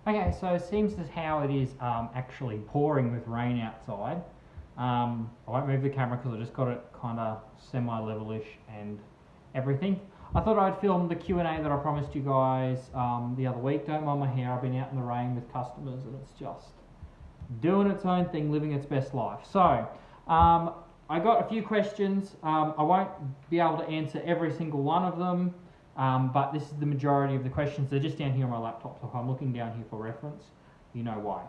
Okay, so it seems as how it is actually pouring with rain outside. I won't move the camera because I just got it kind of semi-levelish and everything. I thought I'd film the Q&A that I promised you guys the other week. Don't mind my hair, I've been out in the rain with customers and it's just doing its own thing, living its best life. So, I got a few questions. I won't be able to answer every single one of them. But this is the majority of the questions. They're just down here on my laptop, so I'm looking down here for reference. You know why.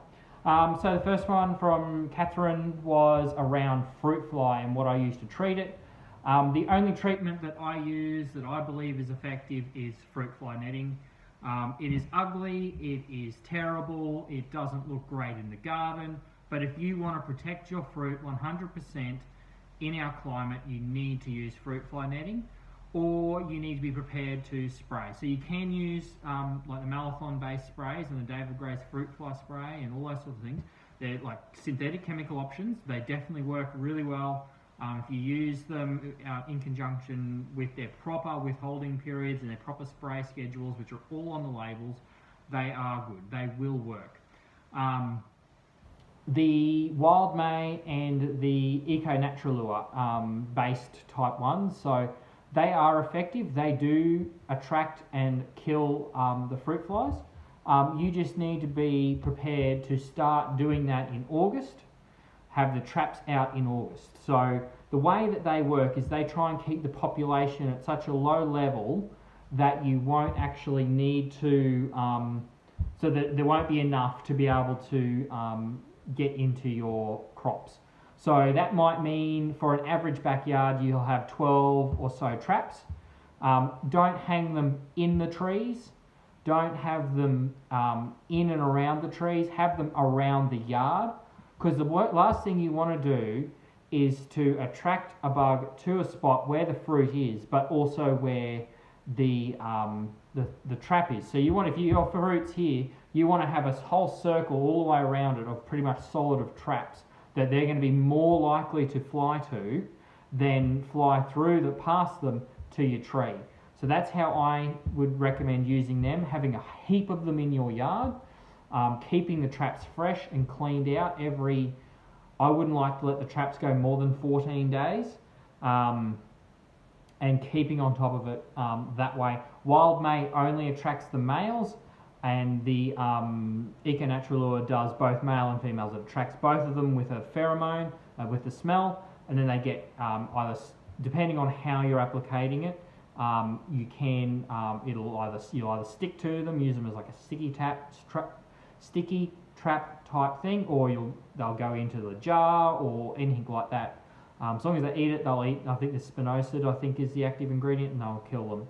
So the first one from Catherine was around fruit fly and what I use to treat it. The only treatment that I use that I believe is effective is fruit fly netting. It is ugly, it is terrible, it doesn't look great in the garden, but if you want to protect your fruit 100% in our climate, you need to use fruit fly netting. Or you need to be prepared to spray. So you can use like the Malathion based sprays and the David Gray's fruit fly spray and all those sorts of things. They're like synthetic chemical options. They definitely work really well if you use them in conjunction with their proper withholding periods and their proper spray schedules, which are all on the labels. They are good. They will work. The Wild May and the Eco Naturalure based type ones. So they are effective. They do attract and kill the fruit flies. You just need to be prepared to start doing that in August. Have the traps out in August. So the way that they work is they try and keep the population at such a low level that you won't actually need to, so that there won't be enough to be able to get into your crops. So that might mean for an average backyard you'll have 12 or so traps. Don't hang them in the trees. Don't have them in and around the trees. Have them around the yard. Because the last thing you want to do is to attract a bug to a spot where the fruit is, but also where the trap is. So you want, if your fruit's here, you want to have a whole circle all the way around it of pretty much solid of traps that they're going to be more likely to fly to than fly through past them to your tree. So that's how I would recommend using them, having a heap of them in your yard, keeping the traps fresh and cleaned out I wouldn't like to let the traps go more than 14 days, and keeping on top of it that way. Wild May only attracts the males, and the Eco Naturalure does both male and females. It attracts both of them with a pheromone, with the smell, and then they get either, depending on how you're applicating it, you can you'll either stick to them, use them as like a sticky trap type thing, or they'll go into the jar or anything like that. As long as they eat it, they'll eat. I think the spinosad, I think, is the active ingredient, and they'll kill them.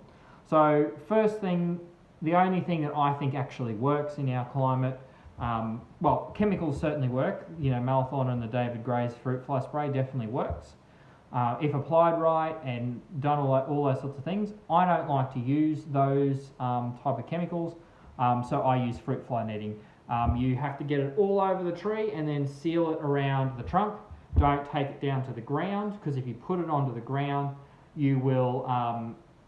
So first thing. The only thing that I think actually works in our climate, well, chemicals certainly work. You know, Malathion and the David Gray's fruit fly spray definitely works. If applied right and done all those sorts of things. I don't like to use those type of chemicals, so I use fruit fly netting. You have to get it all over the tree and then seal it around the trunk. Don't take it down to the ground, because if you put it onto the ground, you will...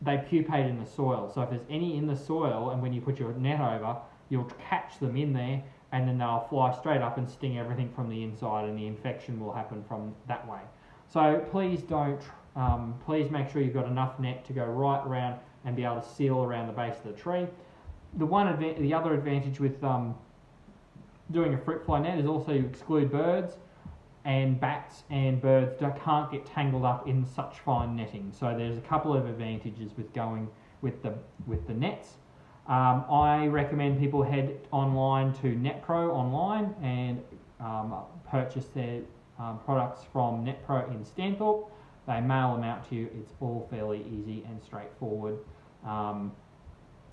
they pupate in the soil. So if there's any in the soil, and when you put your net over, you'll catch them in there, and then they'll fly straight up and sting everything from the inside, and the infection will happen from that way. So please don't, please make sure you've got enough net to go right around and be able to seal around the base of the tree. The other advantage with doing a fruit fly net is also you exclude birds, and bats and birds can't get tangled up in such fine netting. So there's a couple of advantages with going with the nets. I recommend people head online to NetPro online and purchase their products from NetPro in Stanthorpe. They mail them out to you. It's all fairly easy and straightforward.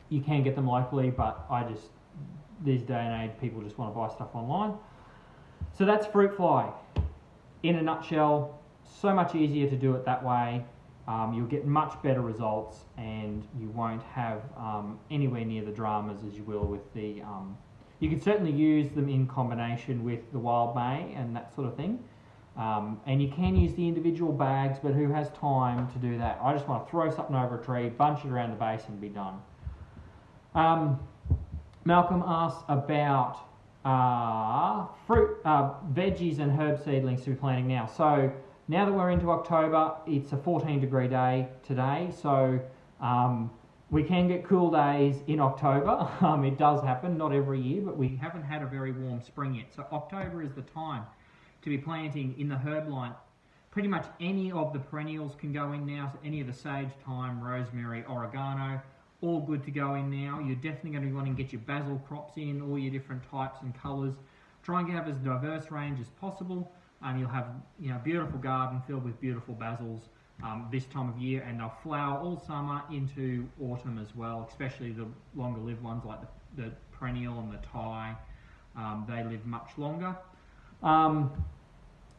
You can get them locally, but these day and age, people just want to buy stuff online. So that's fruit fly. In a nutshell, so much easier to do it that way. You'll get much better results, and you won't have anywhere near the dramas as you will with the... you can certainly use them in combination with the Wild May and that sort of thing. And you can use the individual bags, but who has time to do that? I just want to throw something over a tree, bunch it around the base and be done. Malcolm asks about fruit, veggies and herb seedlings to be planting now. So now that we're into October, it's a 14-degree day today, so we can get cool days in October. It does happen, not every year, but we haven't had a very warm spring yet. So October is the time to be planting in the herb line. Pretty much any of the perennials can go in now, so any of the sage, thyme, rosemary, oregano, all good to go in now. You're definitely going to be wanting to get your basil crops in, all your different types and colours. Try and have as diverse range as possible. You'll have a beautiful garden filled with beautiful basils this time of year, and they'll flower all summer into autumn as well, especially the longer lived ones like the perennial and the Thai. They live much longer.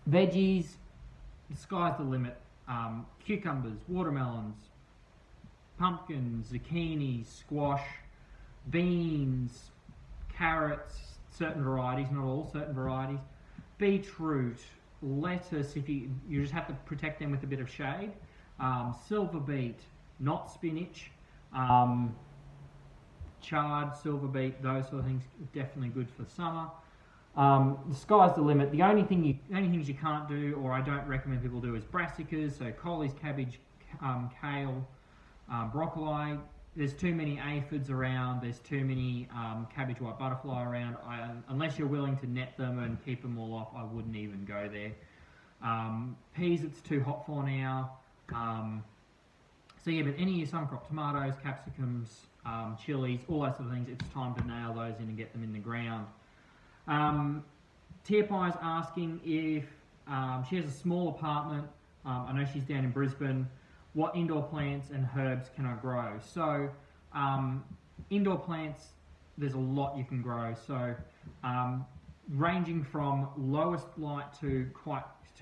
Veggies, the sky's the limit. Cucumbers, watermelons, pumpkins, zucchini, squash, beans, carrots, certain varieties, not all, certain varieties, beetroot, lettuce, if you just have to protect them with a bit of shade, silver beet, not spinach, chard, silver beet, those sort of things, definitely good for summer. The sky's the limit. The only things you can't do, or I don't recommend people do, is brassicas, so collies, cabbage, kale, broccoli. There's too many aphids around, there's too many cabbage white butterfly around. Unless you're willing to net them and keep them all off, I wouldn't even go there. Peas, it's too hot for now. So yeah, but any of your summer crop, tomatoes, capsicums, chilies, all those sort of things, it's time to nail those in and get them in the ground. Tia Pie's asking if she has a small apartment. I know she's down in Brisbane. What indoor plants and herbs can I grow? So indoor plants, there's a lot you can grow. So ranging from lowest light to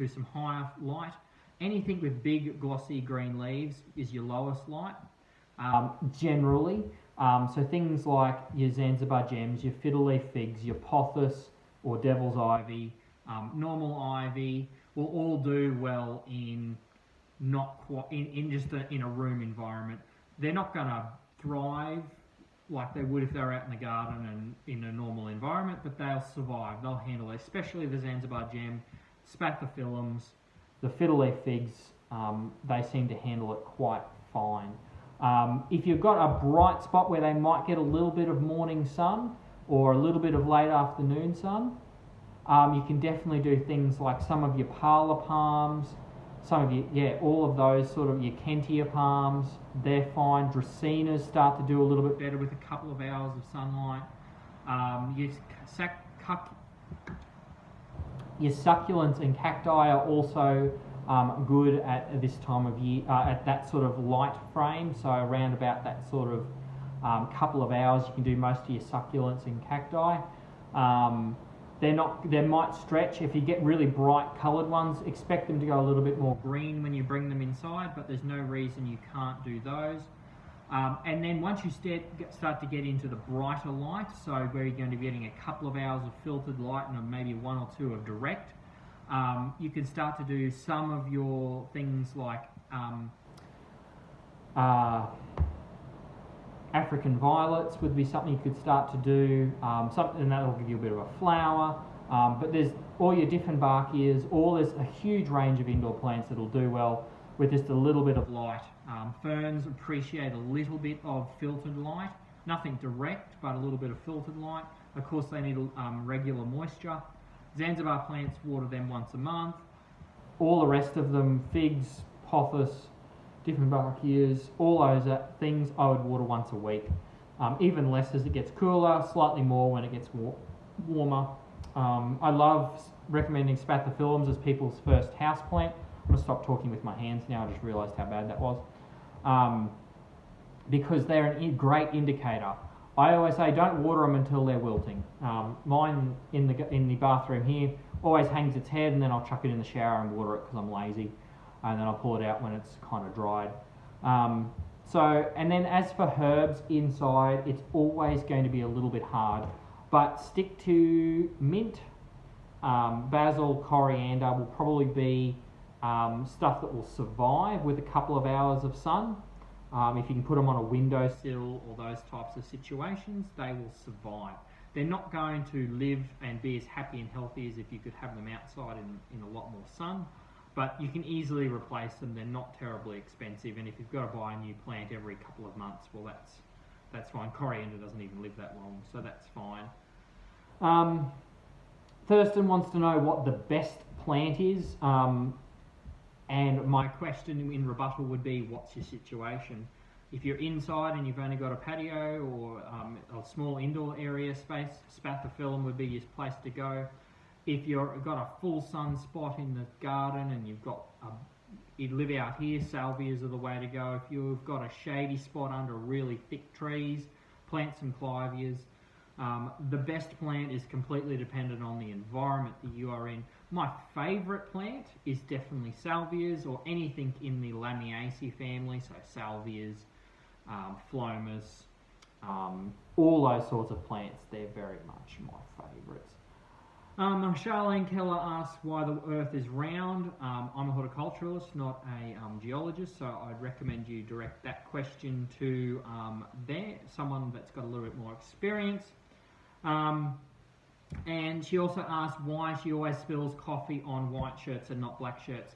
some higher light. Anything with big glossy green leaves is your lowest light, generally. So things like your Zanzibar gems, your fiddle-leaf figs, your pothos or devil's ivy, normal ivy will all do well in in a room environment. They're not going to thrive like they would if they were out in the garden and in a normal environment, but they'll survive. They'll handle it, especially the Zanzibar gem, spathiphyllums, the fiddle-leaf figs. They seem to handle it quite fine. If you've got a bright spot where they might get a little bit of morning sun or a little bit of late afternoon sun, you can definitely do things like some of your parlour palms, some of your, all of those sort of your Kentia palms, they're fine. Dracaenas start to do a little bit better with a couple of hours of sunlight. Your succulents and cacti are also good at this time of year, at that sort of light frame. So around about that sort of couple of hours, you can do most of your succulents and cacti. They might stretch. If you get really bright coloured ones, expect them to go a little bit more green when you bring them inside, but there's no reason you can't do those. And then once you start to get into the brighter light, so where you're going to be getting a couple of hours of filtered light and maybe 1 or 2 of direct, you can start to do some of your things like African violets would be something you could start to do, something that will give you a bit of a flower. But there's all your Dieffenbachias, there's a huge range of indoor plants that will do well with just a little bit of light. Ferns appreciate a little bit of filtered light, nothing direct, but a little bit of filtered light. Of course, they need regular moisture. Zanzibar plants, water them once a month. All the rest of them, figs, pothos, Dieffenbachias, all those things I would water once a week. Even less as it gets cooler, slightly more when it gets warmer. I love recommending spathiphyllums as people's first house plant. I'm going to stop talking with my hands now, I just realised how bad that was. Because they're a great indicator. I always say don't water them until they're wilting. Mine in the bathroom here always hangs its head, and then I'll chuck it in the shower and water it because I'm lazy. And then I'll pull it out when it's kind of dried. And then as for herbs inside, it's always going to be a little bit hard, but stick to mint, basil, coriander will probably be stuff that will survive with a couple of hours of sun. If you can put them on a windowsill or those types of situations, they will survive. They're not going to live and be as happy and healthy as if you could have them outside in a lot more sun, but you can easily replace them. They're not terribly expensive, and if you've got to buy a new plant every couple of months, well, that's fine. Coriander doesn't even live that long, so that's fine. Thurston wants to know what the best plant is, and my question in rebuttal would be, what's your situation? If you're inside and you've only got a patio or a small indoor area space, Spathiphyllum would be your place to go. If you've got a full sun spot in the garden and you live out here, salvias are the way to go. If you've got a shady spot under really thick trees, plant some clivias. The best plant is completely dependent on the environment that you are in. My favourite plant is definitely salvias or anything in the Lamiaceae family, so salvias, phlomis, all those sorts of plants. They're very much my favourites. Charlene Keller asks why the earth is round. I'm a horticulturalist, not a geologist, so I'd recommend you direct that question to someone that's got a little bit more experience. And she also asked why she always spills coffee on white shirts and not black shirts.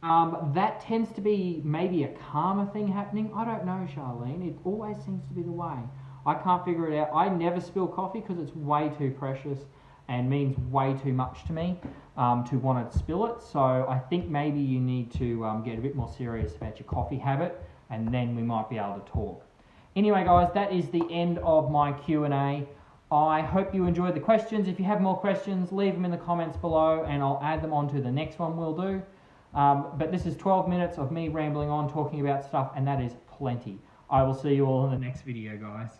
That tends to be maybe a karma thing happening. I don't know, Charlene. It always seems to be the way. I can't figure it out. I never spill coffee because it's way too precious and means way too much to me to want to spill it. So I think maybe you need to get a bit more serious about your coffee habit, and then we might be able to talk. Anyway, guys, that is the end of my Q&A. I hope you enjoyed the questions. If you have more questions, leave them in the comments below and I'll add them onto the next one we'll do. But this is 12 minutes of me rambling on, talking about stuff, and that is plenty. I will see you all in the next video, guys.